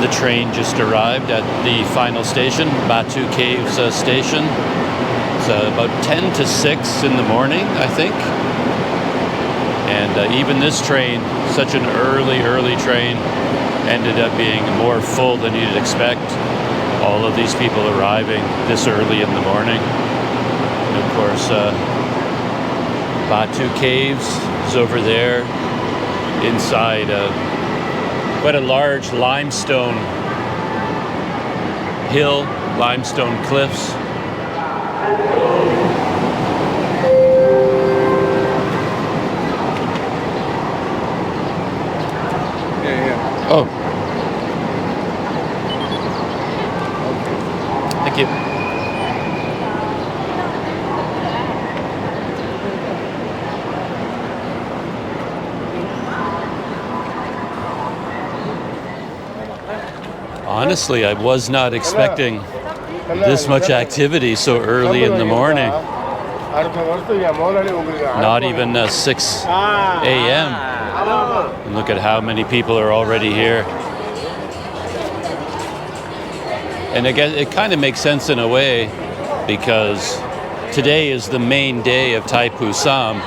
The train just arrived at the final station, Batu Caves station. It's about 10 to 6 in the morning, I think. And even this train, such an early train, ended up being more full than you'd expect. All of these people arriving this early in the morning. And of course, Batu Caves is over there inside quite a large limestone hill, limestone cliffs. Oh. Thank you. Honestly, I was not expecting this much activity so early in the morning. Not even 6 a.m. And look at how many people are already here. And again, it kind of makes sense in a way, because today is the main day of Thaipusam,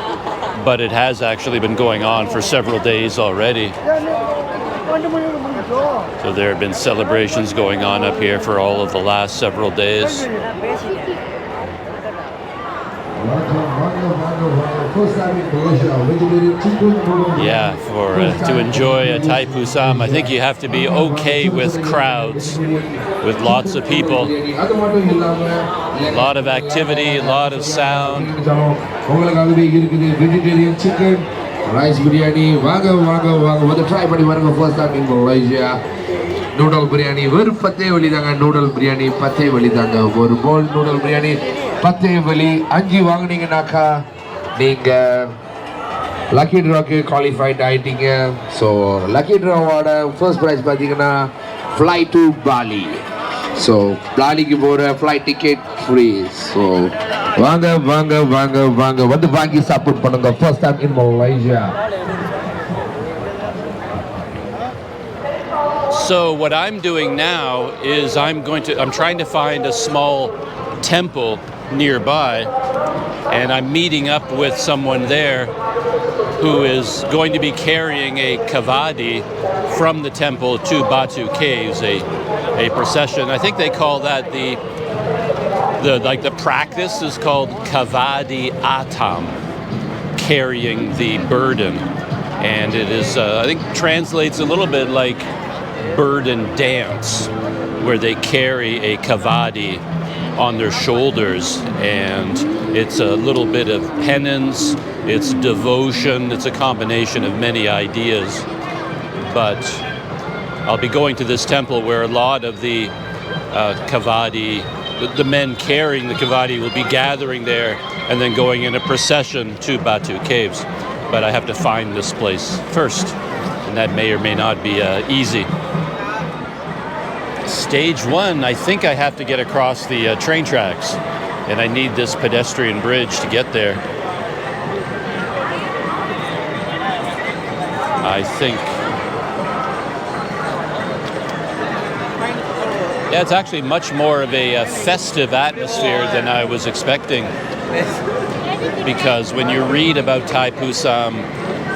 but it has actually been going on for several days already. So there have been celebrations going on up here for all of the last several days. Yeah, to enjoy a Thaipusam, I think you have to be okay with crowds, with lots of people, a lot of activity, a lot of sound. Rice biryani, vaga, with the try party first time in Malaysia. Noodle biryani, very pate vali danga, noodle biryani, pate vali danga, very bold noodle biryani, pate vali, anji wangning naka, ninga, lucky draw qualified dieting, so lucky draw order, first prize patigana, fly to Bali. So Bali give a flight ticket free. So Vanga, what the Vangi support pananga first time in Malaysia. So what I'm doing now is I'm trying to find a small temple nearby, and I'm meeting up with someone there who is going to be carrying a Kavadi from the temple to Batu Caves, a procession. I think they call that the practice is called Kavadi Atam, carrying the burden, and it is I think translates a little bit like burden dance, where they carry a Kavadi on their shoulders, and it's a little bit of penance, it's devotion, it's a combination of many ideas. But I'll be going to this temple where a lot of the Kavadi, the men carrying the Kavadi, will be gathering there and then going in a procession to Batu Caves. But I have to find this place first, and that may or may not be easy. Stage 1, I think I have to get across the train tracks, and I need this pedestrian bridge to get there. I think. Yeah, it's actually much more of a festive atmosphere than I was expecting. Because when you read about Thaipusam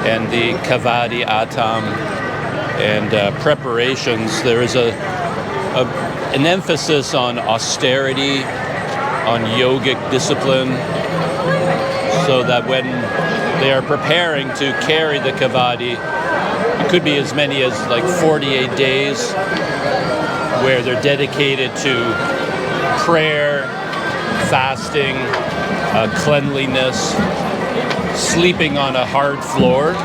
and the Kavadi Atam and preparations, there is an emphasis on austerity, on yogic discipline, so that when they are preparing to carry the Kavadi, it could be as many as like 48 days where they're dedicated to prayer, fasting, cleanliness, sleeping on a hard floor.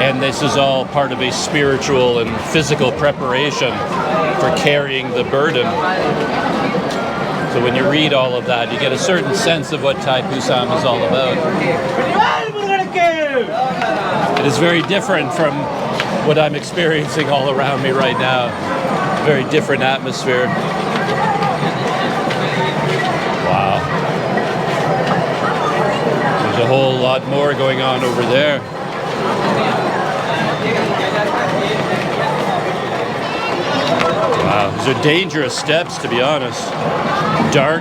And this is all part of a spiritual and physical preparation for carrying the burden. So when you read all of that, you get a certain sense of what Thaipusam is all about. It is very different from what I'm experiencing all around me right now. Very different atmosphere. Wow. There's a whole lot more going on over there. Wow, these are dangerous steps, to be honest. Dark.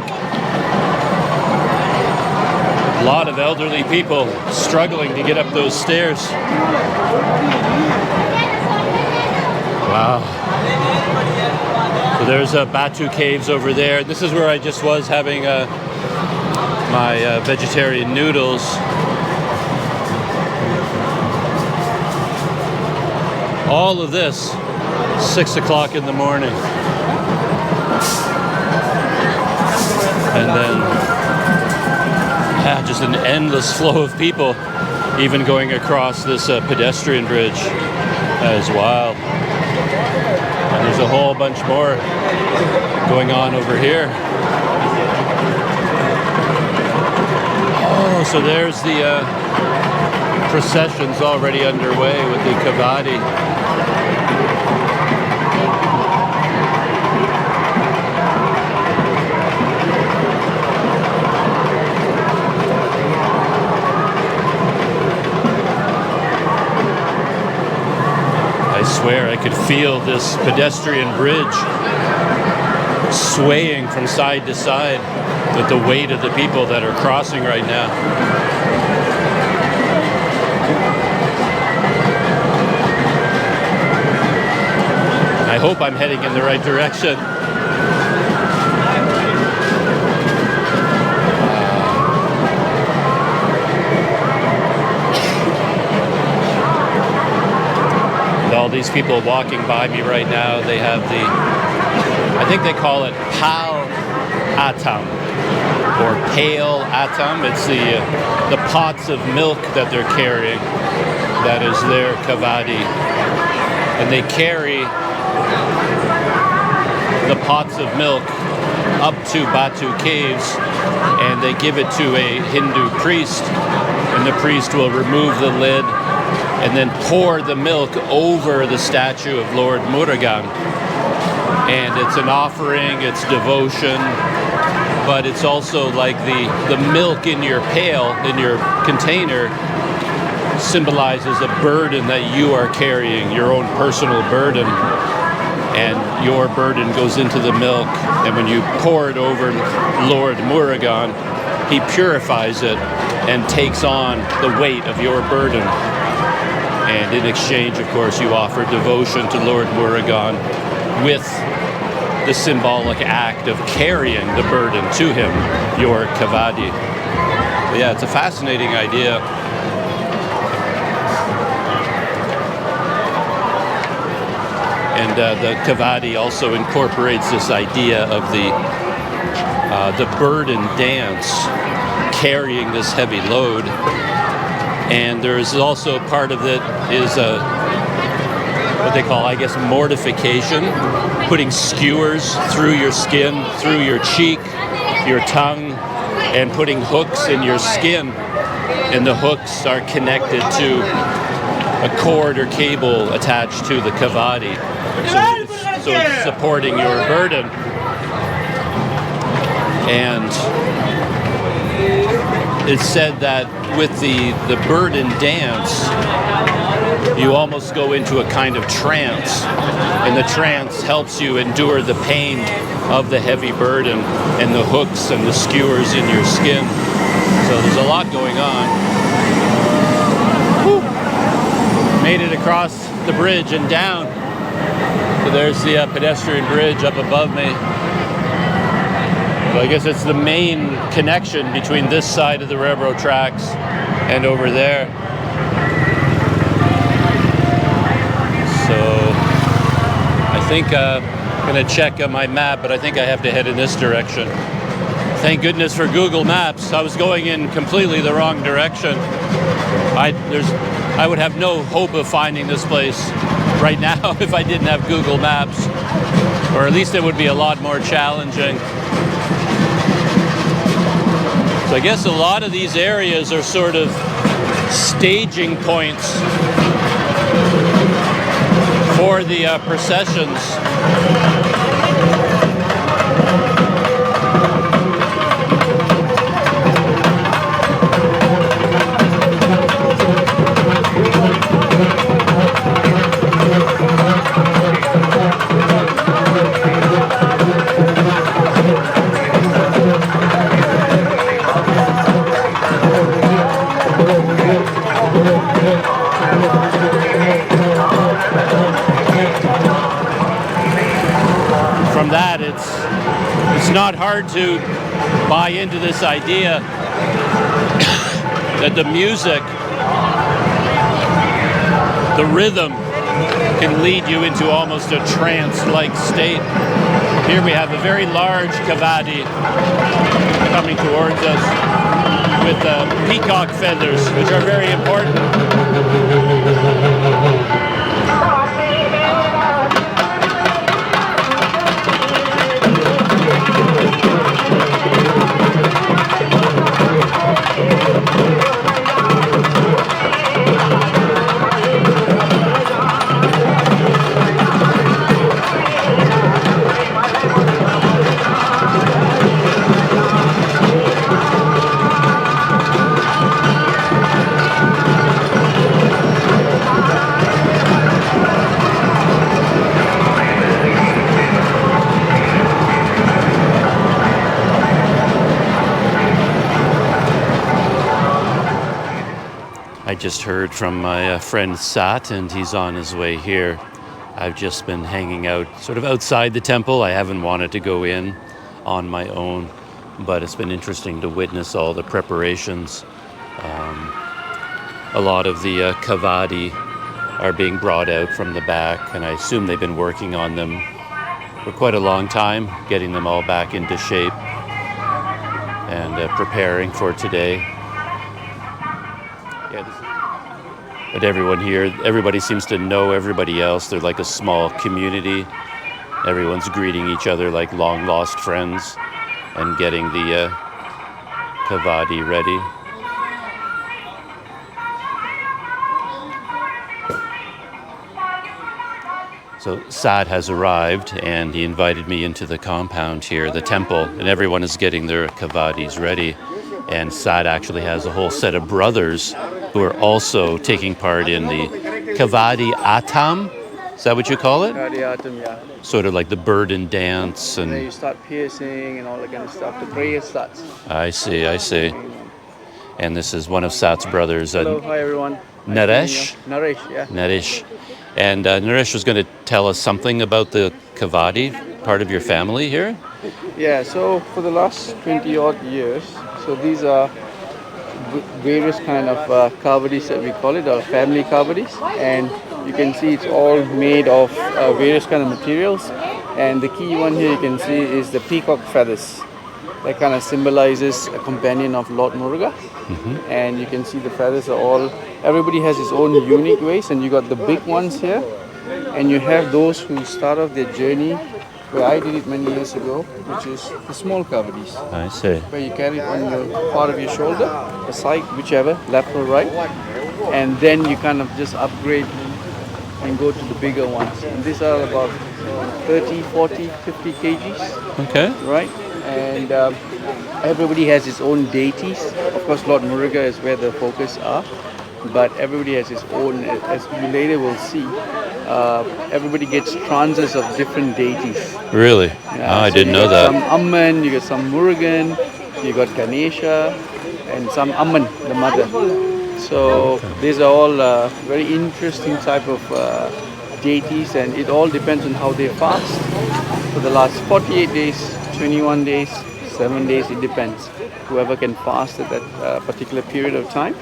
A lot of elderly people struggling to get up those stairs. Wow. So there's Batu Caves over there. This is where I just was having my vegetarian noodles. All of this, 6 o'clock in the morning. And then, yeah, just an endless flow of people, even going across this pedestrian bridge. That is wild. And there's a whole bunch more going on over here. Oh, so there's the procession's already underway with the Kavadi. I swear I could feel this pedestrian bridge swaying from side to side with the weight of the people that are crossing right now. I hope I'm heading in the right direction. With all these people walking by me right now, they have the, I think they call it pal atam or pale atam. It's the pots of milk that they're carrying. That is their Kavadi. And they carry the pots of milk up to Batu Caves, and they give it to a Hindu priest, and the priest will remove the lid and then pour the milk over the statue of Lord Murugan. And it's an offering, it's devotion, but it's also like the milk in your pail, in your container, symbolizes a burden that you are carrying, your own personal burden. And your burden goes into the milk, and when you pour it over Lord Murugan, he purifies it and takes on the weight of your burden. And in exchange, of course, you offer devotion to Lord Murugan with the symbolic act of carrying the burden to him, your Kavadi. But yeah, it's a fascinating idea. And the Kavadi also incorporates this idea of the burden dance, carrying this heavy load. And there is also part of it is what they call, I guess, mortification, putting skewers through your skin, through your cheek, your tongue, and putting hooks in your skin. And the hooks are connected to a cord or cable attached to the Kavadi. So it's supporting your burden. And it's said that with the burden dance, you almost go into a kind of trance. And the trance helps you endure the pain of the heavy burden and the hooks and the skewers in your skin. So there's a lot going on. Whew. Made it across the bridge and down. So there's the pedestrian bridge up above me. So I guess it's the main connection between this side of the railroad tracks and over there. So I think I'm going to check on my map, but I think I have to head in this direction. Thank goodness for Google Maps. I was going in completely the wrong direction. I would have no hope of finding this place right now if I didn't have Google Maps, or at least it would be a lot more challenging. So I guess a lot of these areas are sort of staging points for the processions. it's not hard to buy into this idea that the music, the rhythm, can lead you into almost a trance-like state. Here we have a very large Kavadi coming towards us with peacock feathers, which are very important. I just heard from my friend Sat, and he's on his way here. I've just been hanging out sort of outside the temple. I haven't wanted to go in on my own, but it's been interesting to witness all the preparations. A lot of the Kavadi are being brought out from the back, and I assume they've been working on them for quite a long time, getting them all back into shape and preparing for today. But everyone here, everybody seems to know everybody else. They're like a small community. Everyone's greeting each other like long lost friends and getting the Kavadi ready. So Sad has arrived, and he invited me into the compound here, the temple, and everyone is getting their Kavadis ready. And Sad actually has a whole set of brothers who are also taking part in the Kavadi Atam. Is that what you call it? Kavadi Atam, yeah. Sort of like the burden dance. And then you start piercing and all that kind of stuff. The prayer starts. I see. And this is one of Sat's brothers. Hello, hi everyone. Naresh? Naresh, yeah. Naresh. And Naresh was going to tell us something about the Kavadi, part of your family here? Yeah, so for the last 20 odd years, so these are various kind of Kavadis that we call it, or family Kavadis, and you can see it's all made of various kind of materials, and the key one here you can see is the peacock feathers. That kind of symbolizes a companion of Lord Murugan, and you can see the feathers are all, everybody has his own unique ways, and you got the big ones here, and you have those who start off their journey where I did it many years ago, which is the small Kavadis. I see. Where you carry it on your part of your shoulder, the side, whichever, left or right, and then you kind of just upgrade and go to the bigger ones. And these are about 30, 40, 50 kgs. Okay. Right? And everybody has his own deities. Of course, Lord Murugan is where the focus are, but everybody has his own, as you later will see. Everybody gets trances of different deities. Really? Yeah, I so didn't know that. Some Amman, you got some Murugan, you got Ganesha, and some Amman, the mother. So these are all very interesting type of deities, and it all depends on how they fast. For the last 48 days, 21 days, 7 days, it depends. Whoever can fast at that particular period of time.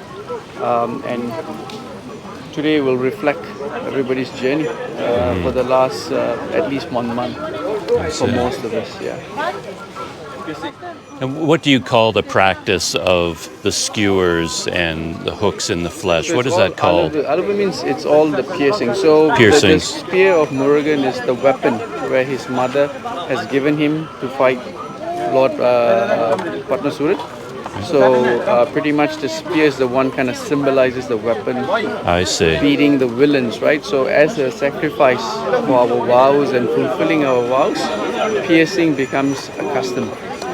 And today will reflect everybody's journey for the last at least 1 month for most of us, yeah. And what do you call the practice of the skewers and the hooks in the flesh? So what is that called? Aluva means it's all the piercing. So the spear of Murugan is the weapon where his mother has given him to fight Lord Patnasurat. So pretty much the spear is the one kind of symbolizes the weapon. I see. Beating the villains, right? So as a sacrifice for our vows and fulfilling our vows, piercing becomes a custom.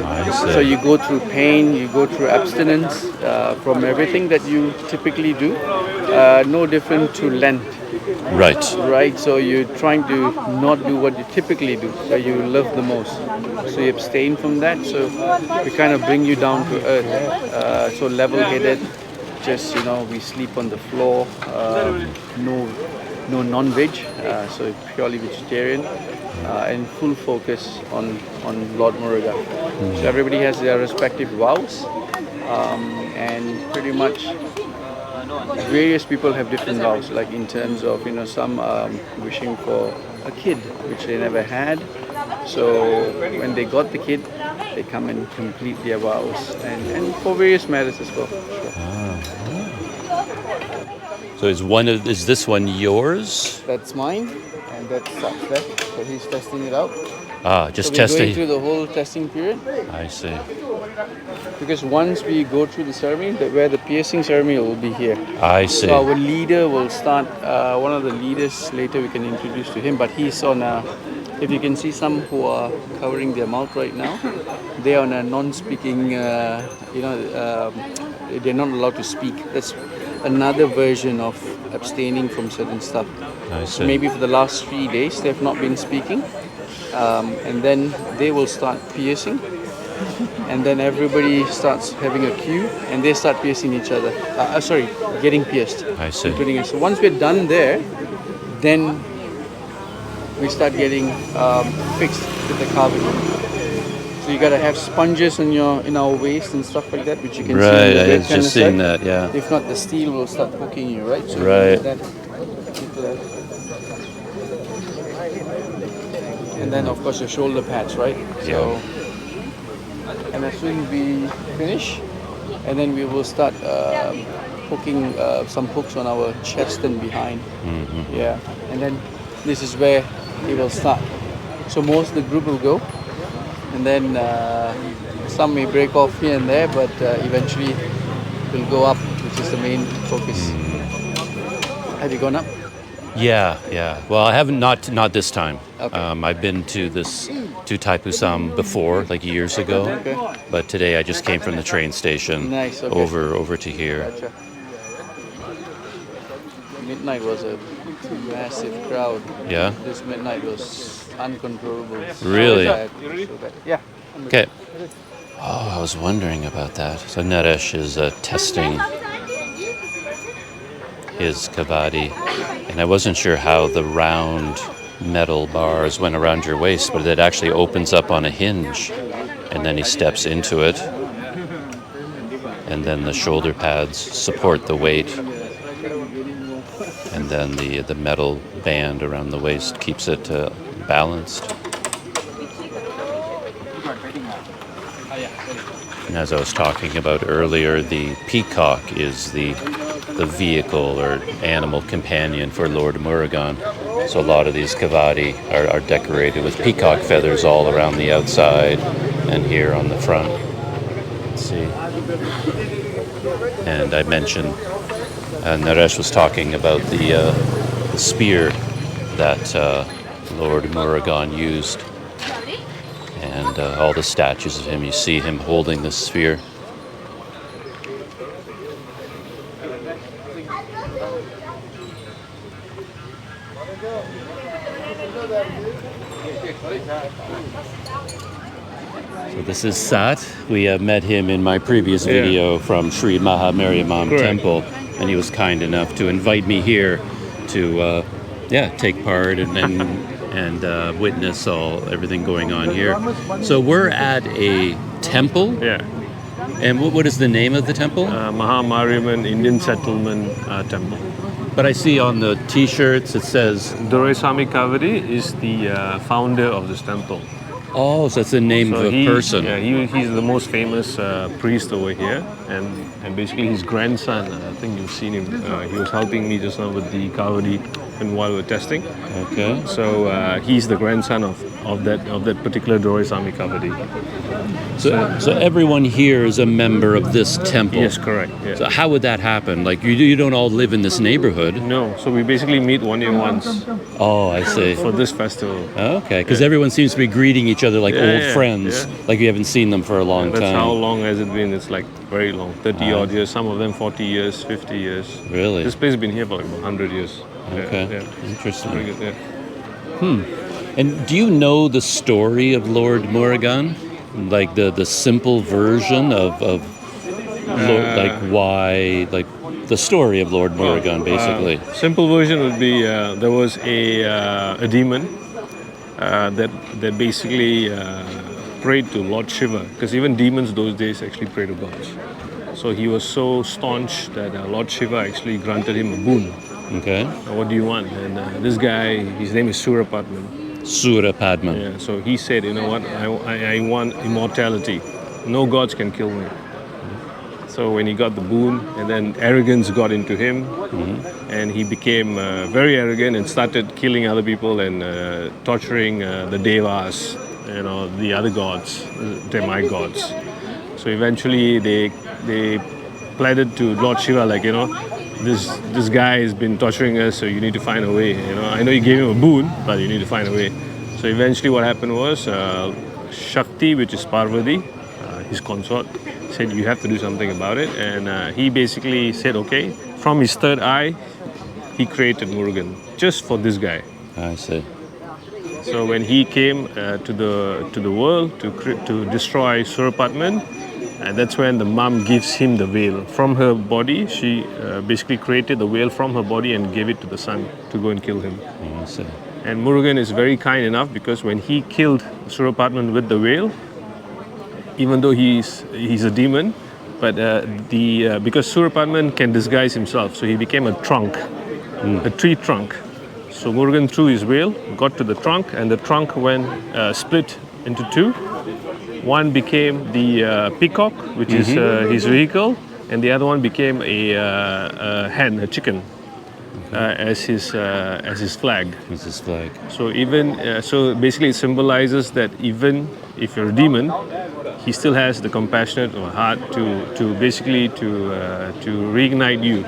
I see. So you go through pain, you go through abstinence from everything that you typically do, no different to Lent. Right. Right, so you're trying to not do what you typically do, where you live the most. So you abstain from that, so we kind of bring you down to earth. So level-headed, just, we sleep on the floor, no no non-veg, so purely vegetarian, and full focus on Lord Murugan. So everybody has their respective vows, and pretty much various people have different vows, like in terms of, some wishing for a kid, which they never had. So when they got the kid, they come and complete their vows, and for various matters as well. Sure. So is this one yours? That's mine, and that's that. So he's testing it out. Just So we're testing. going through the whole testing period, I see. because once we go through the ceremony, where the piercing ceremony will be here. I see. So our leader will start. One of the leaders later we can introduce to him, but he's on a. If you can see some who are covering their mouth right now, they are on a non-speaking. They're not allowed to speak. That's another version of abstaining from certain stuff. I see. Maybe for the last 3 days they've not been speaking, and then they will start piercing, and then everybody starts having a queue, and they start piercing each other. Getting pierced. I see. Including us. So once we're done there, then we start getting fixed with the Kavadi. So you gotta have sponges in our waist and stuff like that, which you can see. Right, In the I red was kind just of seeing side. that, yeah. If not, the steel will start poking you, right? So Right. that, and then of course your shoulder pads, right? So, and as soon as we finish, and then we will start hooking some hooks on our chest and behind. Mm-hmm. Yeah, and then this is where it will start. So most of the group will go, and then some may break off here and there, but eventually will go up, which is the main focus. Have you gone up? Yeah. Well, I haven't, not this time. Okay. I've been to Thaipusam before, like years ago. Okay. But today I just came from the train station. Nice, okay. over to here. Gotcha. Midnight was a massive crowd. Yeah. This midnight was uncontrollable. Really? So bad. Yeah. Okay. Oh, I was wondering about that. So Naresh is testing his Kavadi, and I wasn't sure how the round metal bars went around your waist, but it actually opens up on a hinge, and then he steps into it, and then the shoulder pads support the weight, and then the metal band around the waist keeps it balanced. And as I was talking about earlier, the peacock is the vehicle or animal companion for Lord Murugan. So a lot of these Kavadi are decorated with peacock feathers all around the outside and here on the front. Let's see. And I mentioned, Naresh was talking about the spear that Lord Murugan used. And all the statues of him, you see him holding the spear. So this is Sat. We have met him in my previous video from Sri Maha Mariamman Temple, and he was kind enough to invite me here to take part and witness everything going on here. So we're at a temple. Yeah. And what is the name of the temple? Maha Mariamman Indian Settlement Temple. But I see on the T-shirts it says... Doraisamy Kavadi is the founder of this temple. Oh, so that's the name of a person. Yeah, he's the most famous priest over here, and basically his grandson. I think you've seen him. He was helping me just now with the Kavadi, and while we were testing. Okay. So he's the grandson of that particular Doraisamy Kavadi. So everyone here is a member of this temple. Yes, correct. Yeah. So how would that happen? Like you don't all live in this neighborhood. No, so we basically meet 1 year once Oh, I see. for this festival. Okay, because everyone seems to be greeting each other like old yeah, friends, yeah. like you haven't seen them for a long That's time. how long has it been? It's like very long, 30 odd years. Some of them 40 years, 50 years. Really? This place has been here for like 100 years. Okay, Yeah. interesting. Very good. Yeah. And do you know the story of Lord Murugan? Like the simple version of like why, like the story of Lord Murugan, basically. Simple version would be there was a demon that basically prayed to Lord Shiva, because even demons those days actually pray to gods. So he was so staunch that Lord Shiva actually granted him a boon. Okay. What do you want? And this guy, his name is Surapadman. Surapadman. Yeah. So he said, you know what? I want immortality. No gods can kill me. So when he got the boon, and then arrogance got into him, and he became very arrogant and started killing other people and torturing the devas, the other gods, demigods. So eventually they pleaded to Lord Shiva, like, this guy has been torturing us, so you need to find a way. I know you gave him a boon, but you need to find a way. So eventually what happened was Shakti, which is Parvati, his consort, said you have to do something about it, and he basically said, okay, from his third eye he created Murugan just for this guy. I see. So when he came to the world to destroy Surapadman, and that's when the mom gives him the veil from her body. She basically created the veil from her body and gave it to the son to go and kill him. I see. And Murugan is very kind enough, because when he killed Surapadman with the veil, even though he's a demon, but because Surapadman can disguise himself, so he became a trunk, a tree trunk. So Murugan threw his veil, got to the trunk, and the trunk went split into two. One became the peacock, which is his vehicle, and the other one became a hen, a chicken, as his flag. It's his flag. So so basically it symbolizes that even if you're a demon, he still has the compassionate heart to basically to reignite you,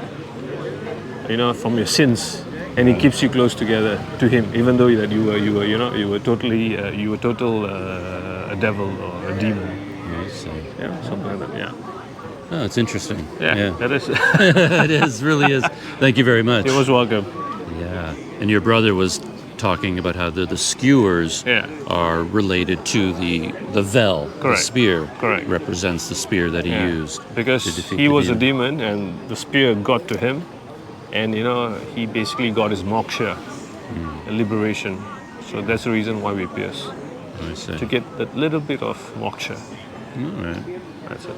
from your sins, and he keeps you close together to him, even though that you were totally a devil or a demon. Yes. Yeah, something like that. Yeah. Oh, it's interesting. Yeah. That is. It is, really is. Thank you very much. You're most welcome. Yeah. And your brother was talking about how the skewers are related to the vel, Correct. the spear. Correct. Represents the spear that he used. Because to defeat he the was a demon, and the spear got to him, and he basically got his moksha, a liberation. So that's the reason why we pierce, I see. to get that little bit of moksha. All right. That's it.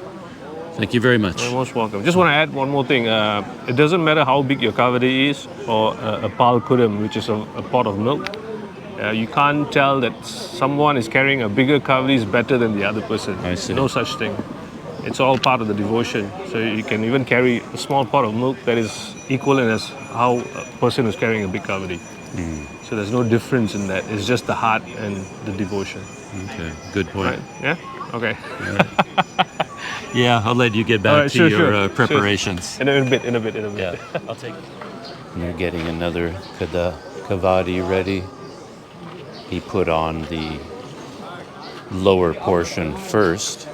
Thank you very much. You're most welcome. Just want to add one more thing. It doesn't matter how big your kavadi is, or a pal kudam, which is a pot of milk. You can't tell that someone is carrying a bigger kavadi is better than the other person. I see. No such thing. It's all part of the devotion. So you can even carry a small pot of milk that is equivalent as how a person is carrying a big kavadi. So there's no difference in that. It's just the heart and the devotion. Okay, good point. Right? Yeah? Okay. Yeah, I'll let you get back to your preparations. Sure. In a bit. Yeah, I'll take it. And they're getting another Kavadi ready. He put on the lower portion first,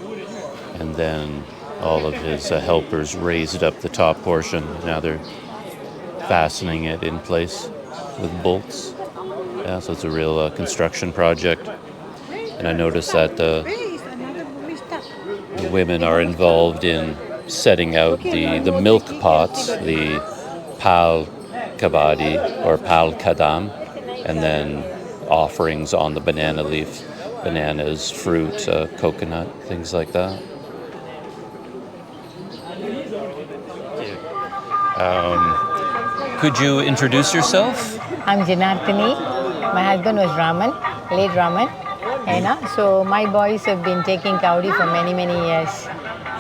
and then all of his helpers raised up the top portion. Now they're fastening it in place with bolts. Yeah, so it's a real construction project. And I noticed that the women are involved in setting out the milk pots, the pal Kavadi or pal kadam, and then offerings on the banana leaf, bananas, fruit, coconut, things like that. Could you introduce yourself? I'm Jenarthani. My husband was Raman, late Raman. So my boys have been taking Kavadi for many, many years.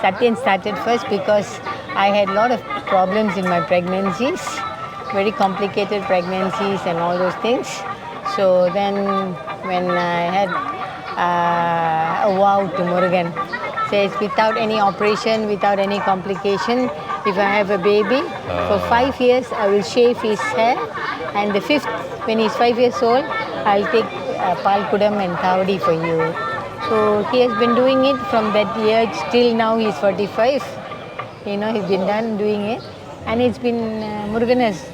Satyan started first because I had a lot of problems in my pregnancies, very complicated pregnancies and all those things. So then when I had a vow to Murugan, says without any operation, without any complication, if I have a baby, for 5 years I will shave his hair, and the 5th, when he's 5 years old, I'll take Pal Kudam and Kavadi for you. So he has been doing it from that year till now. He's 45. He's been done doing it, and it's been Murugan has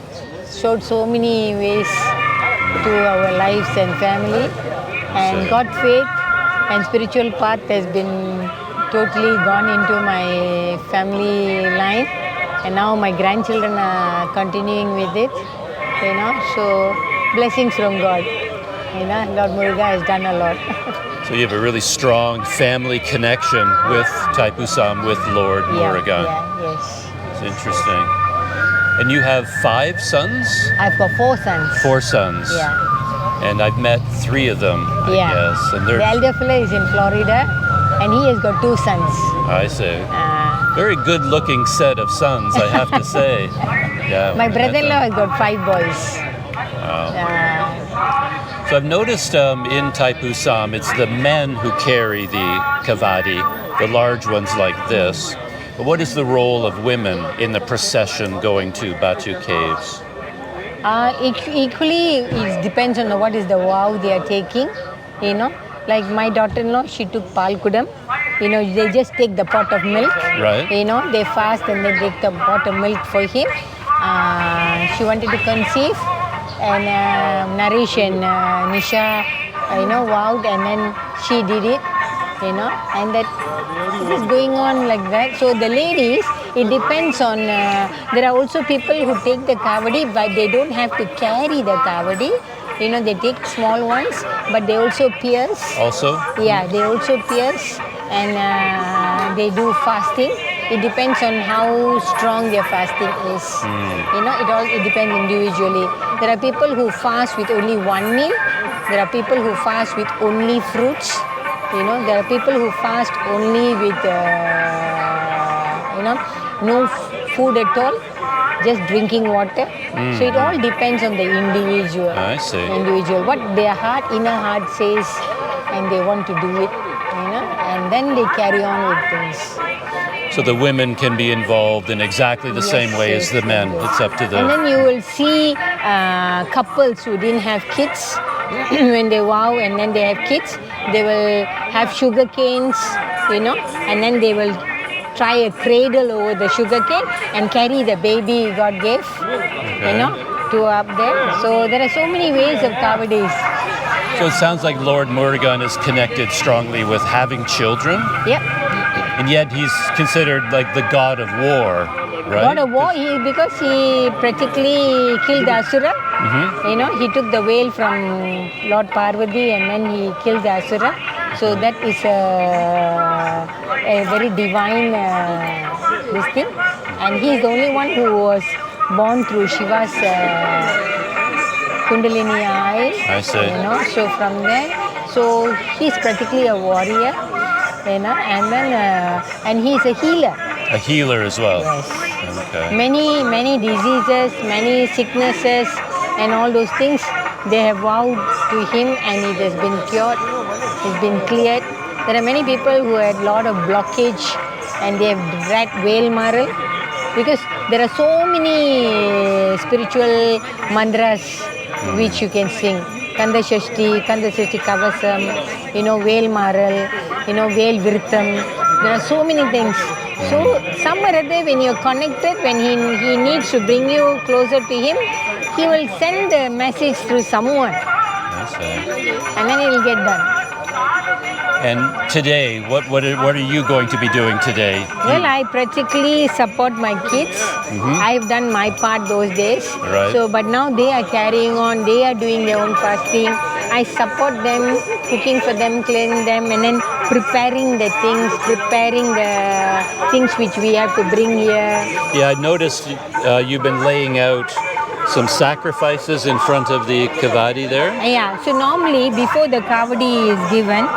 showed so many ways to our lives and family, and God faith and spiritual path has been totally gone into my family line. and now my grandchildren are continuing with it, so blessings from God. Lord Murugan has done a lot. So you have a really strong family connection with Thaipusam, with Lord Murugan. Yes. It's interesting. And you have 5 sons? I've got 4 sons. 4 sons. Yeah. And I've met 3 of them, I guess. And the elder fellow is in Florida, and he has got 2 sons. I see. Very good-looking set of sons, I have to say. Yeah. My brother-in-law has got 5 boys. Wow. So I've noticed in Thaipusam, it's the men who carry the Kavadi, the large ones like this. But what is the role of women in the procession going to Batu Caves? Equally, it depends on what is the vow they are taking, Like my daughter-in-law, she took palkudam. They just take the pot of milk. Right. They fast and they take the pot of milk for him. She wanted to conceive, and Naresh and Nisha, vowed, and then she did it, and that is going on like that. So the ladies, it depends on, there are also people who take the Kavadi, but they don't have to carry the Kavadi. They take small ones, but they also pierce. Also? Yeah, they also pierce, and they do fasting. It depends on how strong their fasting is. It depends individually. There are people who fast with only one meal. There are people who fast with only fruits. There are people who fast only with, no food at all, just drinking water. So it all depends on the individual. I see. What their inner heart says, and they want to do it, and then they carry on with things. So the women can be involved in exactly the same way as the men. It's up to them. And then you will see couples who didn't have kids when they vow, and then they have kids. They will have sugar canes, and then they will try a cradle over the sugar cane and carry the baby God gave, to up there. So there are so many ways of Kavadis. So it sounds like Lord Murugan is connected strongly with having children. Yep. And yet he's considered like the god of war, right? God of war, because he practically killed the Asura. He took the veil from Lord Parvati, and then he killed the Asura. So that is a very divine this thing. And he is the only one who was born through Shiva's Kundalini eye. I see. So from there, so he's practically a warrior, and then and he's a healer. A healer as well. Yes. Okay. Many diseases, many sicknesses, and all those things, they have vowed to him, and it has been cured, it's been cleared. There are many people who had a lot of blockage, and they have read Veil Maral, because there are so many spiritual mantras which you can sing. Kanda Shashti Kavasam, Veil Maral, Veil Virtham. There are so many things. So somewhere or other, when you're connected, when he needs to bring you closer to him, he will send the message through someone. And then it will get done. And today, what are you going to be doing today? Well, I practically support my kids. I've done my part those days. Right. So, but now they are carrying on. They are doing their own fasting. I support them, cooking for them, cleaning them, and then preparing the things which we have to bring here. Yeah, I noticed you've been laying out some sacrifices in front of the Kavadi there. Yeah, so normally before the Kavadi is given,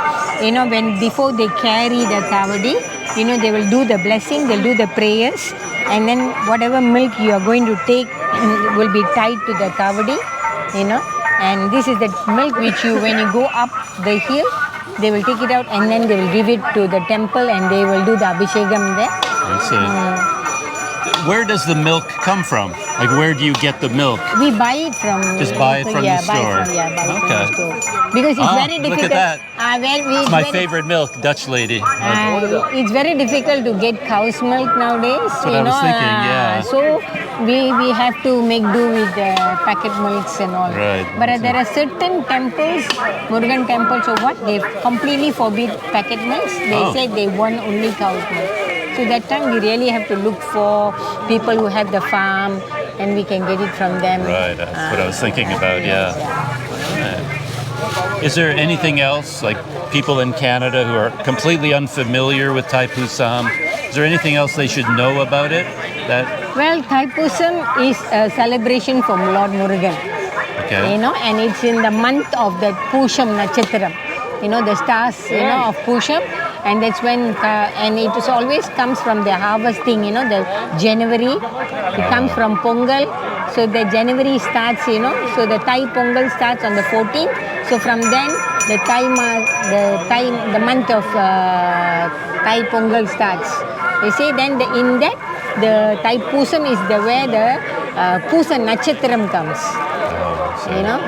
before they carry the Kavadi, they will do the blessing, they'll do the prayers, and then whatever milk you are going to take will be tied to the Kavadi, and this is the milk which when you go up the hill, they will take it out, and then they will give it to the temple, and they will do the Abhishekam there. I see. Where does the milk come from? Like, where do you get the milk? We buy it from... Just buy it from the store? Buy it from the store. Because it's very difficult. Look at that. It's my favorite milk, Dutch lady. It's very difficult to get cow's milk nowadays. That's what I was thinking, yeah. So we have to make do with packet milks and all. Right. But there are certain temples, Murugan temples, they completely forbid packet milks. They say they want only cow's milk. So that time we really have to look for people who have the farm, and we can get it from them. Right, that's what I was thinking about, yeah. Is there anything else, like people in Canada who are completely unfamiliar with Thaipusam? Is there anything else they should know about it? Well, Thaipusam is a celebration from Lord Murugan. Okay. And it's in the month of the Pusham Natchatram. The stars, of Pusham, and that's when, and it is always comes from the harvesting, the January. It comes from Pongal, so the January starts, so the Thai Pongal starts on the 14th. So from then, the month of Thai Pongal starts. You see, then in that, the Thai Pusam is where the Pusa Natchatram comes.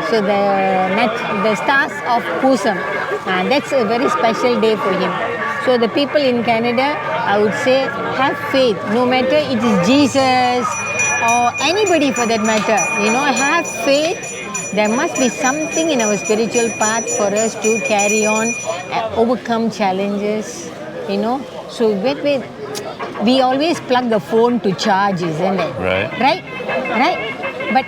So the stars of Pusam, that's a very special day for him. So the people in Canada, I would say, have faith, no matter it is Jesus or anybody for that matter, have faith. There must be something in our spiritual path for us to carry on, overcome challenges, So we always plug the phone to charge, isn't it? Right. But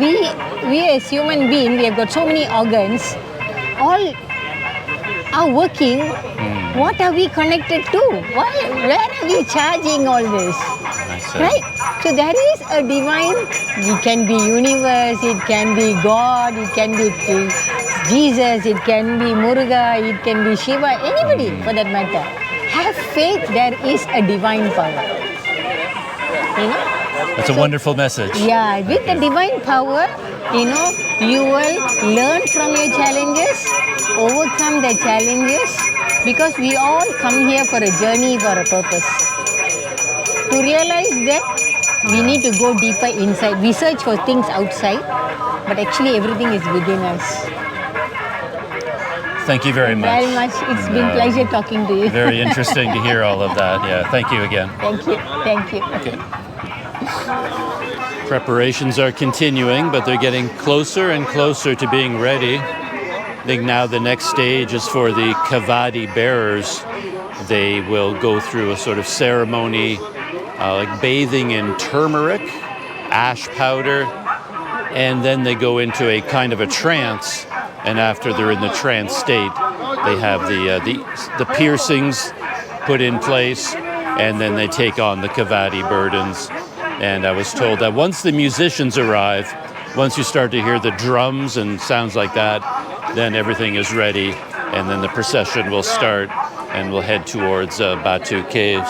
we as human beings, we have got so many organs, all are working. What are we connected to? Where are we charging all this? Right? So there is a divine, it can be universe, it can be God, it can be Jesus, it can be Muruga, it can be Shiva, anybody for that matter. Have faith, there is a divine power. That's a wonderful message. Yeah, with the divine power, you will learn from your challenges, overcome the challenges, because we all come here for a journey, for a purpose. To realize that, we need to go deeper inside. We search for things outside, but actually everything is within us. Thank you very much. Very much. It's been a pleasure talking to you. Very interesting to hear all of that. Yeah, thank you again. Thank you. Okay. Preparations are continuing, but they're getting closer and closer to being ready. I think now the next stage is for the Kavadi bearers. They will go through a sort of ceremony, like bathing in turmeric, ash powder, and then they go into a kind of a trance. And after they're in the trance state, they have the piercings put in place, and then they take on the Kavadi burdens. And I was told that once the musicians arrive, once you start to hear the drums and sounds like that, then everything is ready, and then the procession will start, and we'll head towards Batu Caves.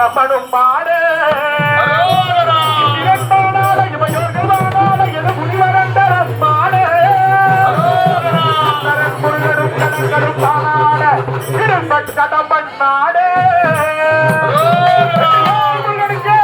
பிரமனும் மாடு இரண்டானால இவையோர்கள் வானால எது புலிவரண்டர மாடு முருகனும் கடற்கரும் தானாட இரும்பட் கடம்பன் நாடு முருகனுக்கு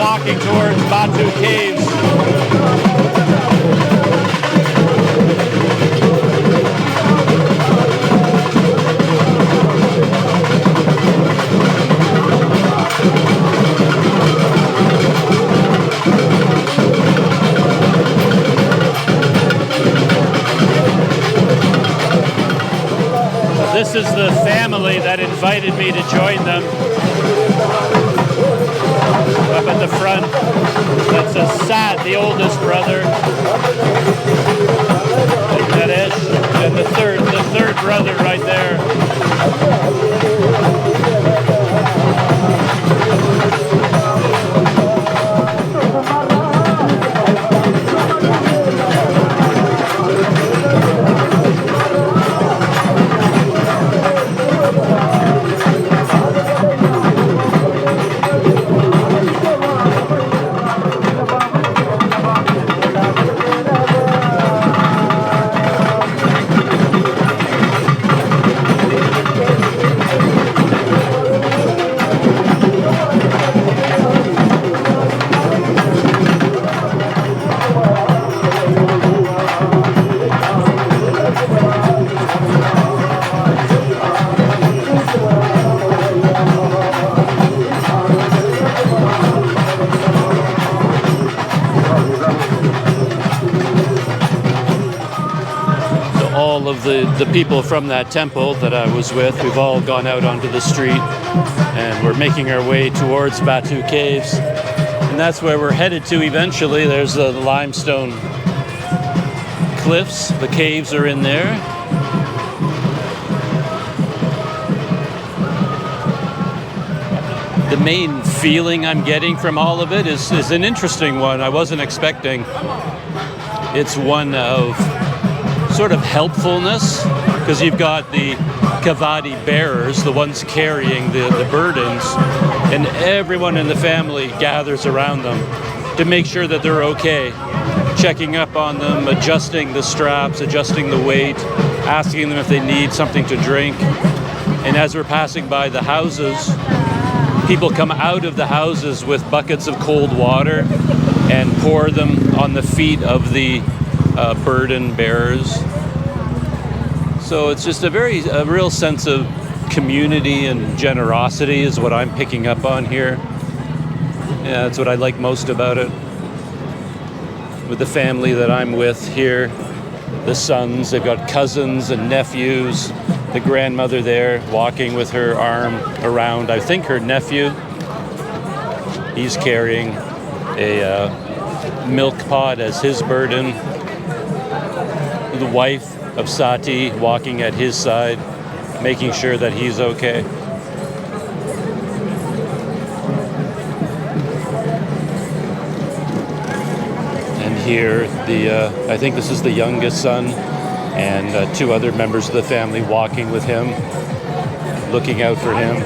walking towards Batu Caves. This is the family that invited me to join them. Up at the front, that's Sat, the oldest brother, and Naresh, and the third brother right there. All of the people from that temple that I was with, we've all gone out onto the street and we're making our way towards Batu Caves. And that's where we're headed to eventually. There's the limestone cliffs. The caves are in there. The main feeling I'm getting from all of it is an interesting one I wasn't expecting. It's one of sort of helpfulness, because you've got the Kavadi bearers, the ones carrying the burdens, and everyone in the family gathers around them to make sure that they're okay, checking up on them, adjusting the straps, adjusting the weight, asking them if they need something to drink. And as we're passing by the houses, people come out of the houses with buckets of cold water and pour them on the feet of the burden bearers. So it's just a real sense of community and generosity is what I'm picking up on here. Yeah, that's what I like most about it. With the family that I'm with here, the sons, they've got cousins and nephews, the grandmother there walking with her arm around, I think, her nephew. He's carrying a milk pot as his burden. The wife of Sati walking at his side, making sure that he's okay. And here, I think this is the youngest son, and two other members of the family walking with him, looking out for him.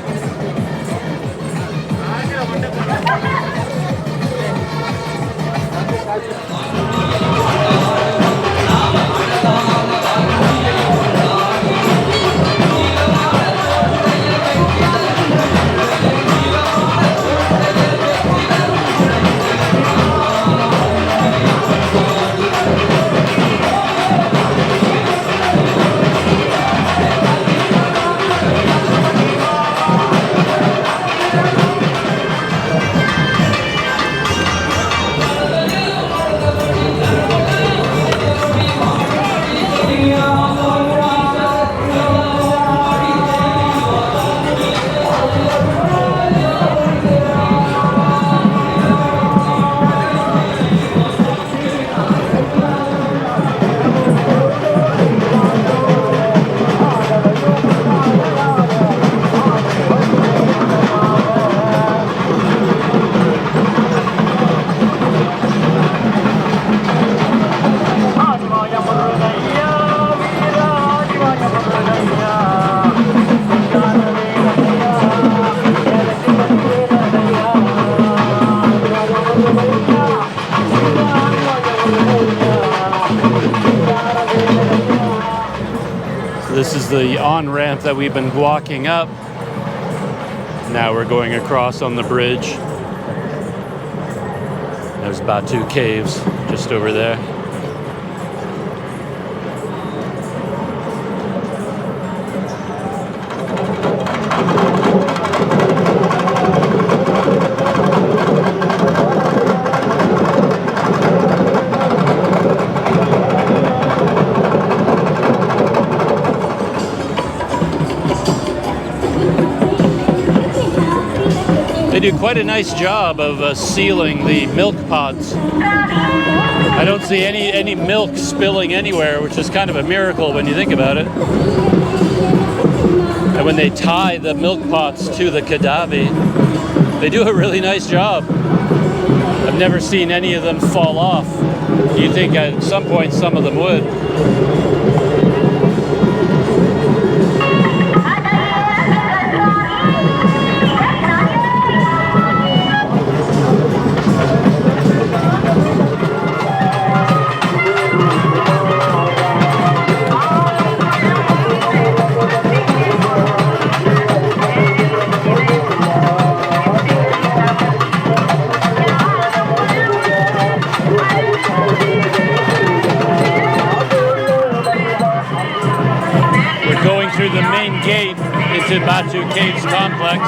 This is the on-ramp that we've been walking up. Now we're going across on the bridge. There's Batu Caves just over there. They do quite a nice job of sealing the milk pots. I don't see any milk spilling anywhere, which is kind of a miracle when you think about it. And when they tie the milk pots to the Kavadi, they do a really nice job. I've never seen any of them fall off. You'd think at some point some of them would. Through the main gate into Batu Caves complex.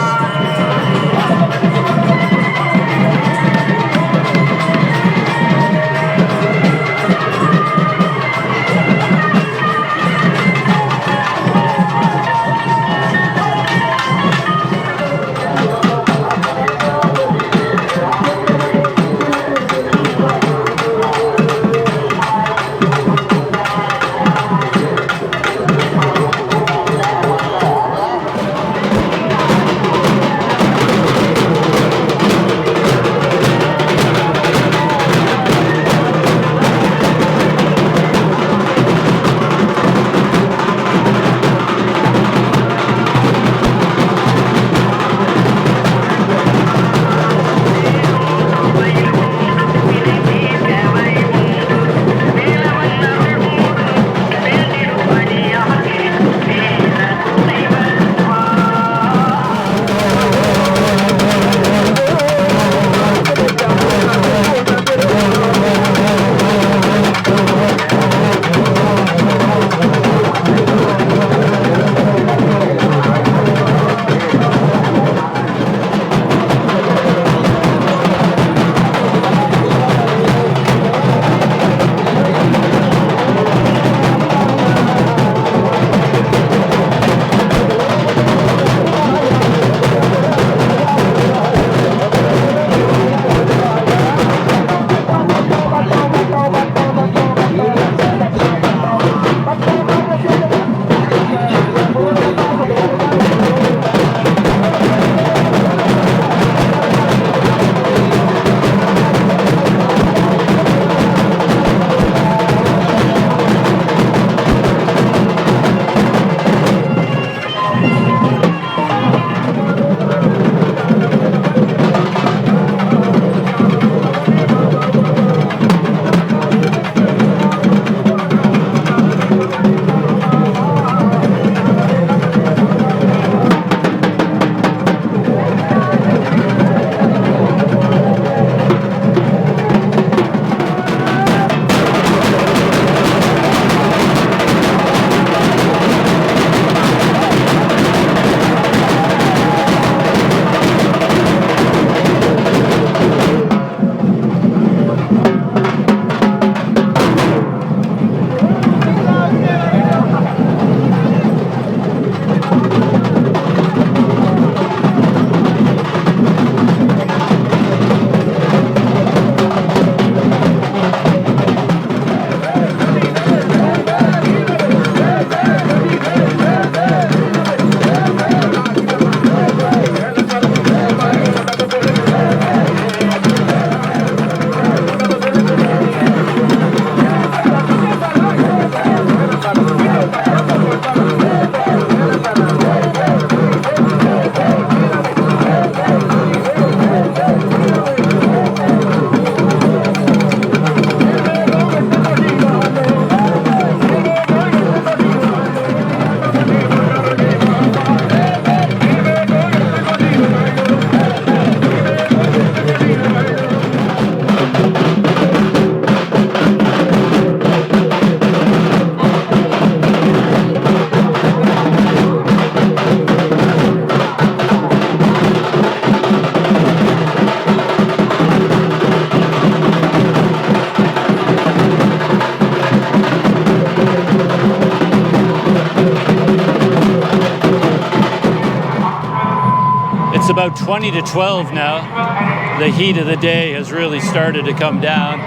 20 to 12 now. The heat of the day has really started to come down.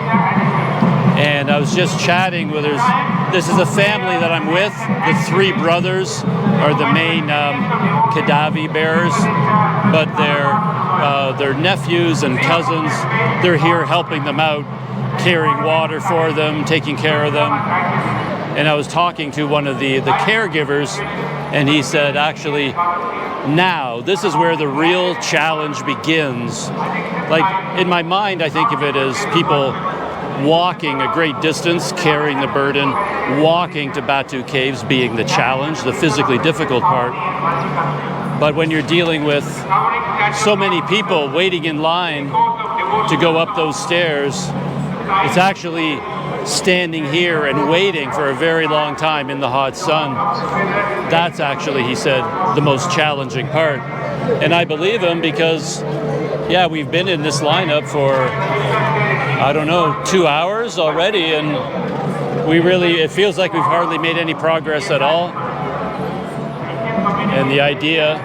And I was just chatting with this is a family that I'm with. The three brothers are the main Kavadi bearers, but their nephews and cousins, they're here helping them out, carrying water for them, taking care of them. And I was talking to one of the caregivers, and he said, actually, now, this is where the real challenge begins. Like, in my mind, I think of it as people walking a great distance, carrying the burden, walking to Batu Caves being the challenge, the physically difficult part. But when you're dealing with so many people waiting in line to go up those stairs, it's actually standing here and waiting for a very long time in the hot sun. That's actually, he said, the most challenging part. And I believe him because, yeah, we've been in this lineup for, I don't know, 2 hours already, and it feels like we've hardly made any progress at all. And the idea,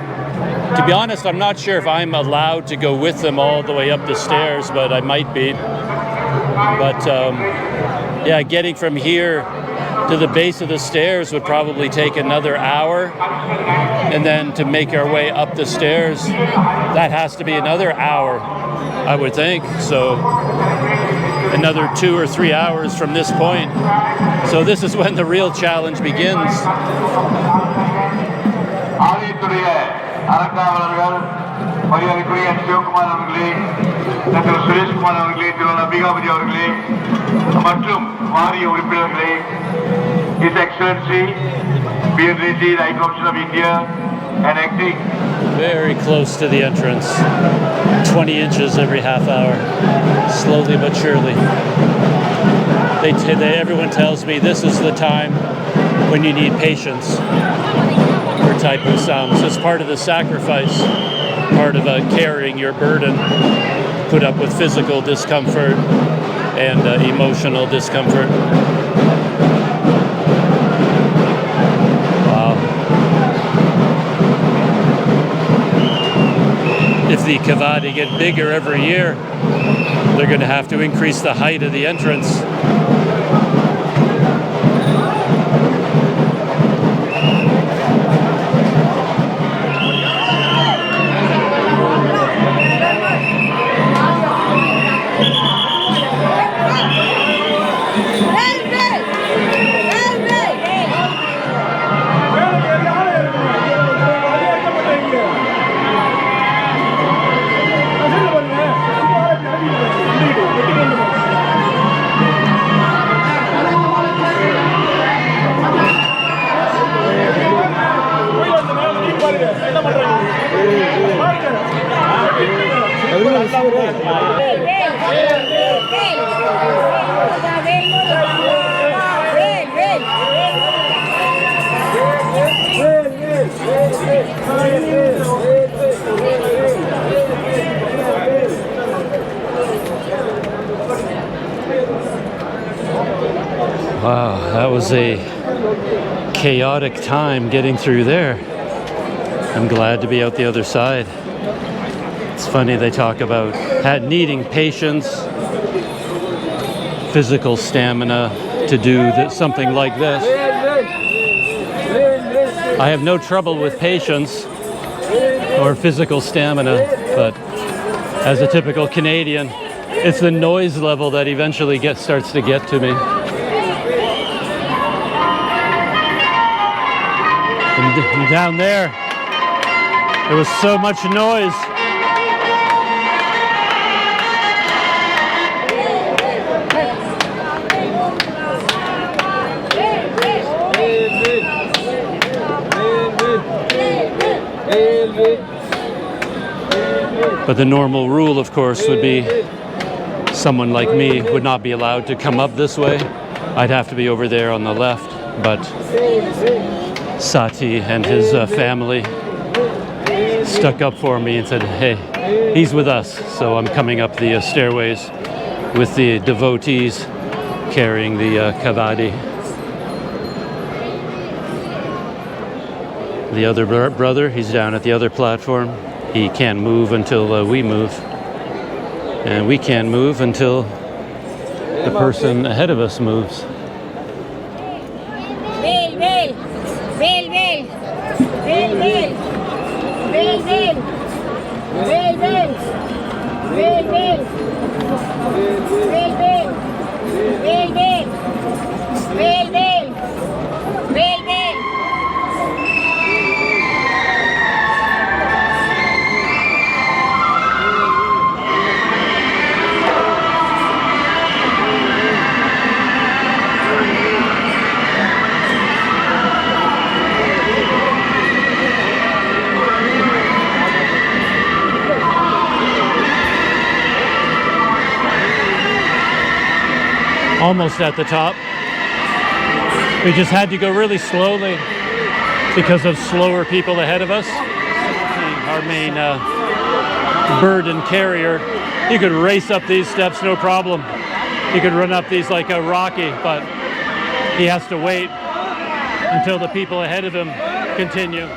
to be honest, I'm not sure if I'm allowed to go with them all the way up the stairs, but I might be. But yeah, getting from here to the base of the stairs would probably take another hour. And then to make our way up the stairs, that has to be another hour, I would think. So another 2 or 3 hours from this point. So this is when the real challenge begins. His Excellency, BNDC, High Commissioner of India, and acting. Very close to the entrance. 20 inches every half hour. Slowly but surely. Everyone tells me this is the time when you need patience for Thaipusam. So it's part of the sacrifice, part of carrying your burden, put up with physical discomfort and emotional discomfort. If the Kavadi get bigger every year, they're going to have to increase the height of the entrance. Wow, that was a chaotic time getting through there. I'm glad to be out the other side. It's funny they talk about needing patience, physical stamina to do something like this. I have no trouble with patience or physical stamina, but as a typical Canadian, it's the noise level that eventually starts to get to me. And down there was so much noise. But the normal rule, of course, would be someone like me would not be allowed to come up this way. I'd have to be over there on the left, but Sati and his family stuck up for me and said, hey, he's with us. So I'm coming up the stairways with the devotees carrying the Kavadi. The other brother, he's down at the other platform. he can't move until we move. And we can't move until the person ahead of us moves. Bail, bail, bail, bail, bail, bail, bail, bail, bail, bail, bail, bail, bail, bail, bail, bail, bail, bail, bail, bail. Almost at the top. We just had to go really slowly because of slower people ahead of us. Our main burden carrier. You could race up these steps, no problem. You could run up these like a Rocky, but he has to wait until the people ahead of him continue.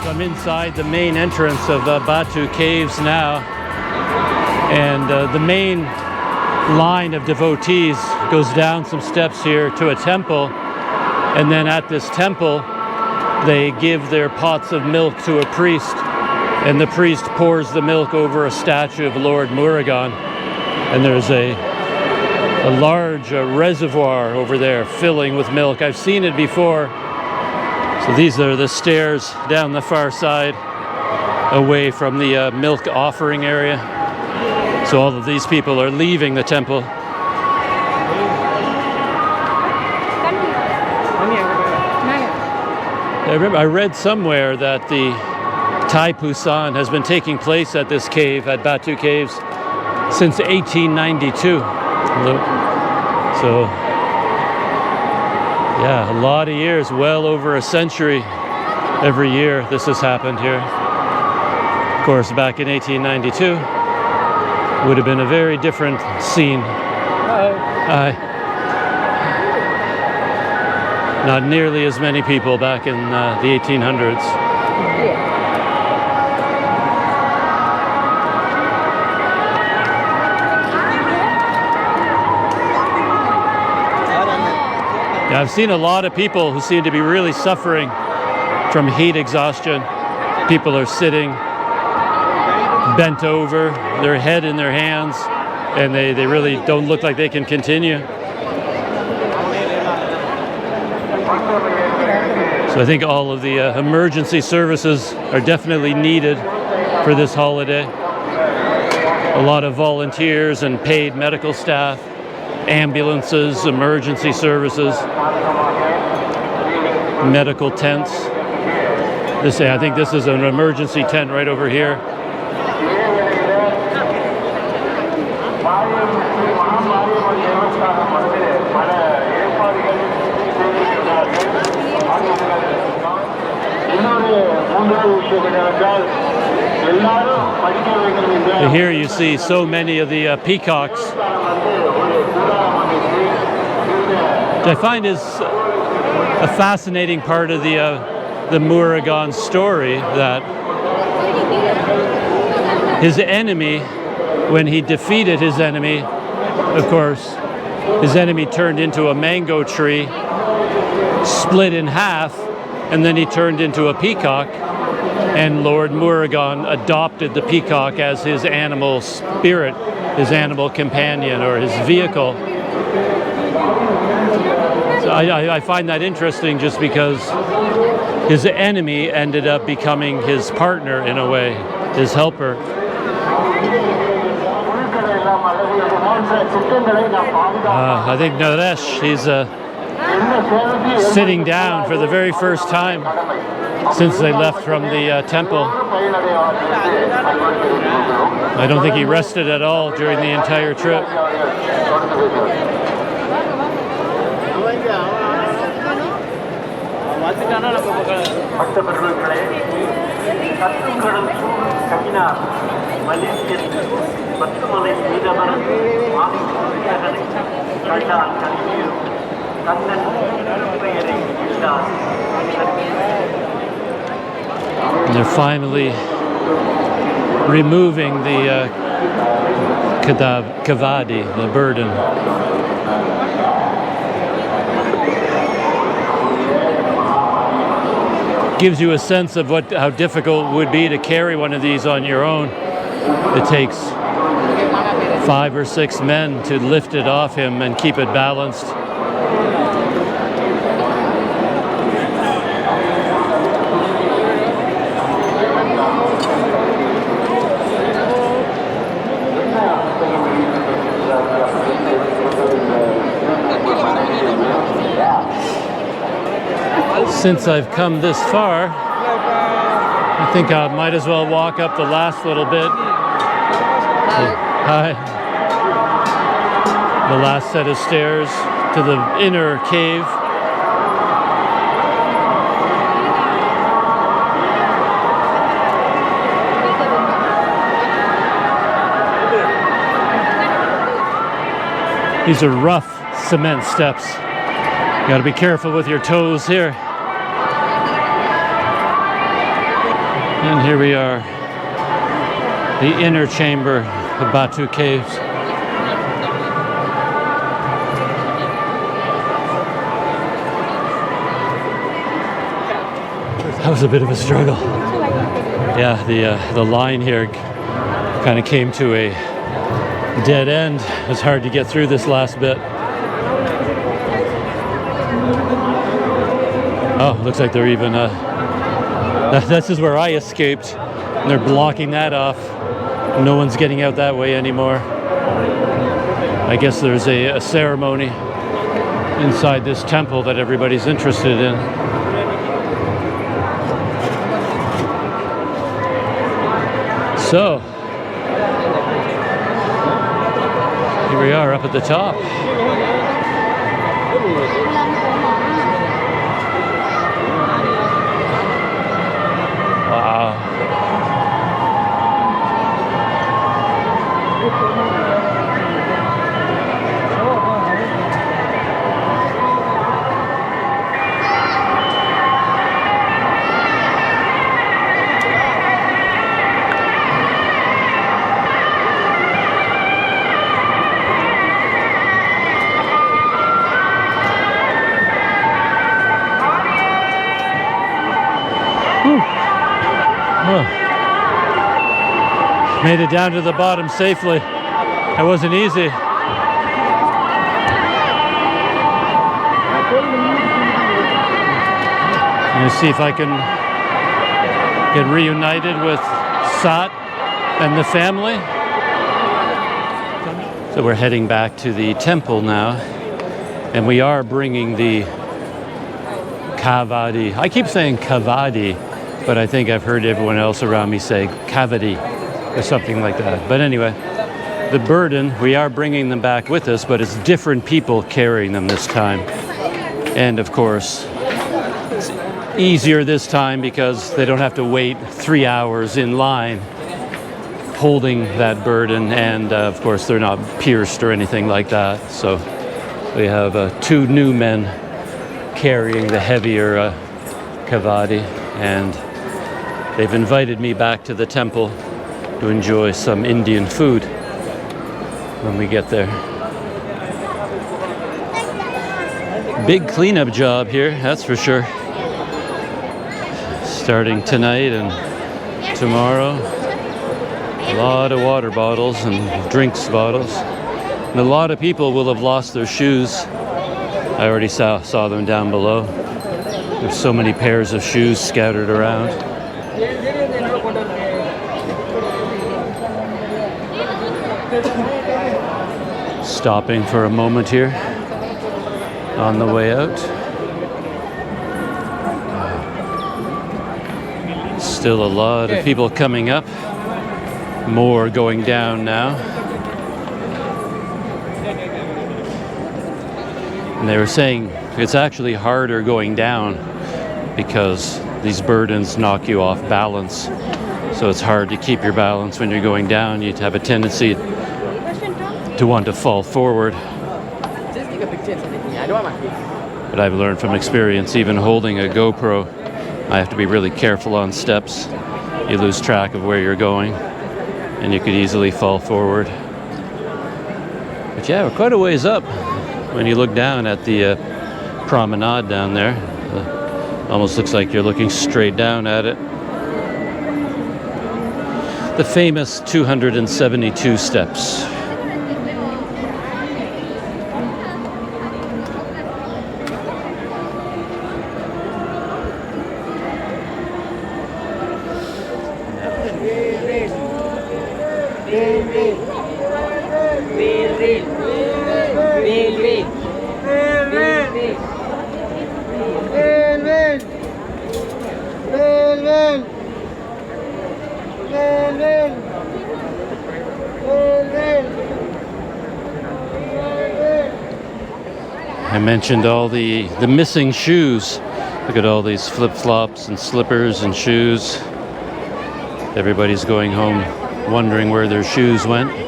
I'm inside the main entrance of Batu Caves now, and the main line of devotees goes down some steps here to a temple, and then at this temple they give their pots of milk to a priest, and the priest pours the milk over a statue of Lord Murugan, and there's a large reservoir over there filling with milk. I've seen it before. So these are the stairs down the far side. away from the milk offering area. So all of these people are leaving the temple. I read somewhere that the Thaipusam has been taking place at this cave, at Batu Caves, since 1892. So, yeah, a lot of years, well over a century. Every year this has happened here. Of course, back in 1892, would have been a very different scene. Hi. Not nearly as many people back in the 1800s. Yeah, I've seen a lot of people who seem to be really suffering from heat exhaustion. People are sitting bent over, their head in their hands, and they really don't look like they can continue. So I think all of the emergency services are definitely needed for this holiday. A lot of volunteers and paid medical staff, ambulances, emergency services, medical tents. I think this is an emergency tent right over here. Here you see so many of the peacocks, which I find is a fascinating part of the Murugan story, that his enemy, when he defeated his enemy, of course, his enemy turned into a mango tree, split in half, and then he turned into a peacock, and Lord Murugan adopted the peacock as his animal spirit, his animal companion, or his vehicle. So I find that interesting, just because his enemy ended up becoming his partner in a way, his helper. I think Naresh, he's sitting down for the very first time since they left from the temple. I don't think he rested at all during the entire trip. And they're finally removing the Kavadi, the burden. Gives you a sense of how difficult it would be to carry one of these on your own. It takes 5 or 6 men to lift it off him and keep it balanced. Since I've come this far, I think I might as well walk up the last little bit. Hi. The last set of stairs to the inner cave. These are rough cement steps. You gotta be careful with your toes here. And here we are, the inner chamber of Batu Caves. That was a bit of a struggle. Yeah, the line here kind of came to a dead end. It was hard to get through this last bit. Oh, looks like they're even, this is where I escaped They're blocking that off. No one's getting out that way anymore. I guess there's a ceremony inside this temple that everybody's interested in. So, here we are up at the top. Wow. Made it down to the bottom safely. That wasn't easy. I'm gonna see if I can get reunited with Sat and the family. So we're heading back to the temple now, and we are bringing the Kavadi. I keep saying Kavadi, but I think I've heard everyone else around me say Kavadi or something like that. But anyway, the burden, we are bringing them back with us, but it's different people carrying them this time. And of course, it's easier this time because they don't have to wait 3 hours in line holding that burden. And of course, they're not pierced or anything like that. So we have 2 new men carrying the heavier Kavadi, and they've invited me back to the temple to enjoy some Indian food when we get there. Big cleanup job here, that's for sure. Starting tonight and tomorrow. A lot of water bottles and drinks bottles. And a lot of people will have lost their shoes. I already saw them down below. There's so many pairs of shoes scattered around. Stopping for a moment here on the way out. Still a lot of people coming up. More going down now. And they were saying it's actually harder going down because these burdens knock you off balance. So it's hard to keep your balance when you're going down. You'd have a tendency to want to fall forward. But I've learned from experience, even holding a GoPro, I have to be really careful on steps. You lose track of where you're going, and you could easily fall forward. But yeah, we're quite a ways up. When you look down at the promenade down there, almost looks like you're looking straight down at it. The famous 272 steps. I mentioned all the missing shoes. Look at all these flip-flops and slippers and shoes. Everybody's going home wondering where their shoes went. Look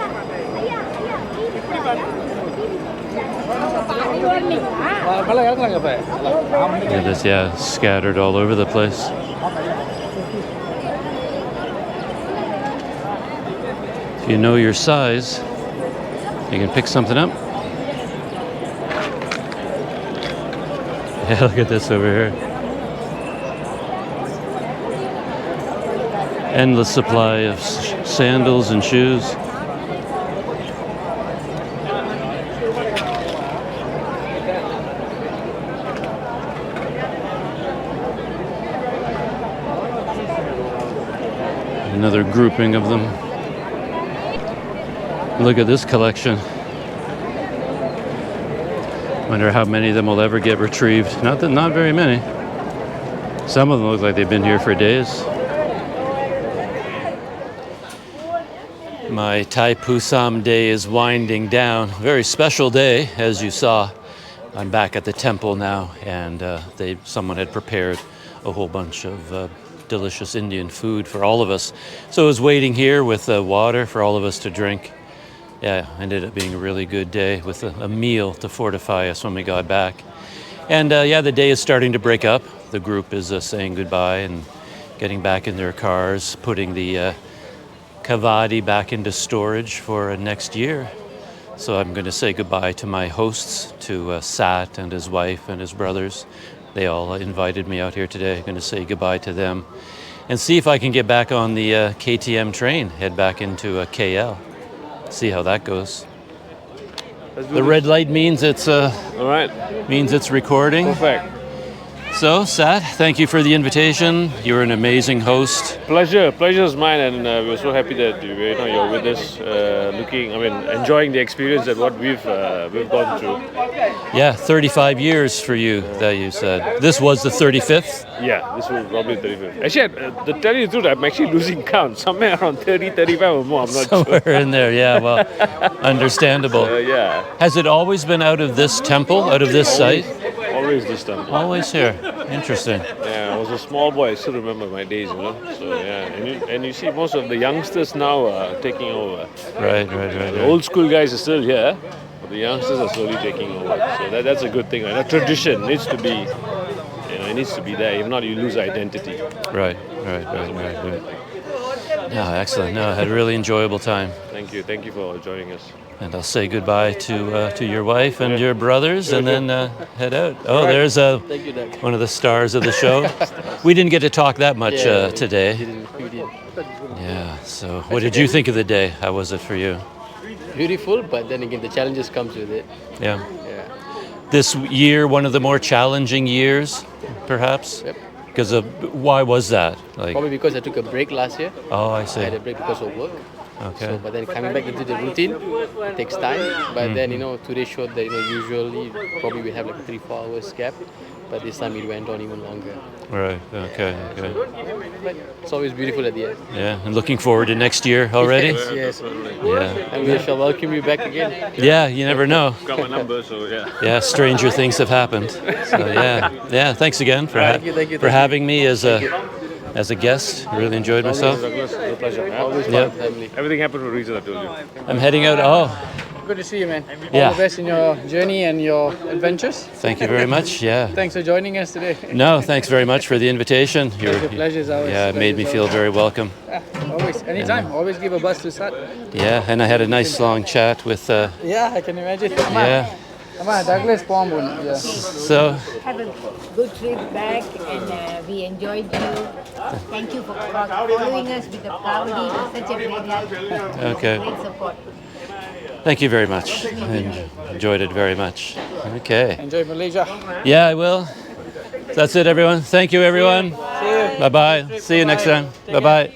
at this, yeah, scattered all over the place. If you know your size, you can pick something up. Yeah, look at this over here. Endless supply of sandals and shoes. Another grouping of them. Look at this collection. Wonder how many of them will ever get retrieved. Not very many. Some of them look like they've been here for days. My Thaipusam day is winding down. Very special day, as you saw. I'm back at the temple now, and someone had prepared a whole bunch of delicious Indian food for all of us. So I was waiting here with water for all of us to drink. Yeah, ended up being a really good day with a meal to fortify us when we got back. And the day is starting to break up. The group is saying goodbye and getting back in their cars, putting the Kavadi back into storage for next year. So I'm going to say goodbye to my hosts, to Sat and his wife and his brothers. They all invited me out here today. I'm going to say goodbye to them and see if I can get back on the KTM train, head back into KL. See how that goes. The red light means it's All right. means it's recording. Perfect. So, Sat, thank you for the invitation. You're an amazing host. Pleasure is mine, and we're so happy that you're with us, enjoying the experience and what we've gone through. Yeah, 35 years for you, that you said. This was the 35th? Yeah, this was probably 35th. Actually, to tell you the truth, I'm actually losing count. Somewhere around 30, 35 or more, I'm not Somewhere sure. in there, yeah, well, understandable. Yeah. Has it always been out of this temple, out of this site? Always this time. Always here. Interesting. Yeah, I was a small boy. I still remember my days, So yeah, and you see most of the youngsters now are taking over. Right. The old school guys are still here, but the youngsters are slowly taking over. So that's a good thing. Right? A tradition needs to be, it needs to be there. If not, you lose identity. Right. No, excellent. No, I had a really enjoyable time. Thank you for joining us. And I'll say goodbye to your wife and your brothers, and then head out. Oh, there's Thank you, Doug. one of the stars of the show. We didn't get to talk that much today. We didn't. Yeah. So, what did you think of the day? How was it for you? Beautiful, but then again, the challenges comes with it. Yeah. Yeah. This year, one of the more challenging years, perhaps. Yep. Because of why was that? Like, Probably because I took a break last year. oh, I I see. had a break because of work. Okay. So, but then coming back into the routine, it takes time. But then, today showed that, usually probably we have like 3-4 hours gap. But this time it went on even longer. Right. Okay. But it's always beautiful at the end. Yeah. And looking forward to next year already. Yes. Yeah. And we shall welcome you back again. Yeah. You never know. Got my number, so yeah. Yeah. Stranger things have happened. So yeah. Thanks again for Thank you. having me as a guest. Really enjoyed myself. Douglas, it's a pleasure. Always Yeah. part of the family. Everything happened for a reason, I told you. I'm heading out. Oh, Good to see you, man. Yeah. All the best in your journey and your adventures. thank you very much. Yeah. Thanks for joining us today. No, thanks very much for the invitation. Pleasure's ours. Yeah, it made me feel very welcome. Always, anytime. Always give a buzz to Sat. Yeah, and I had a nice long chat with. Yeah, I can imagine. Yeah. Come on, Douglas Pombun. Yeah. So Have a good trip back, and we enjoyed you. Thank you for following us with the Kavadi. Such a great help. okay. Great support. Thank you very much. I enjoyed it very much. Okay. Enjoy Malaysia. Yeah, I will. That's it, everyone. Thank you, everyone. See you. Bye bye. See you next time. Bye bye.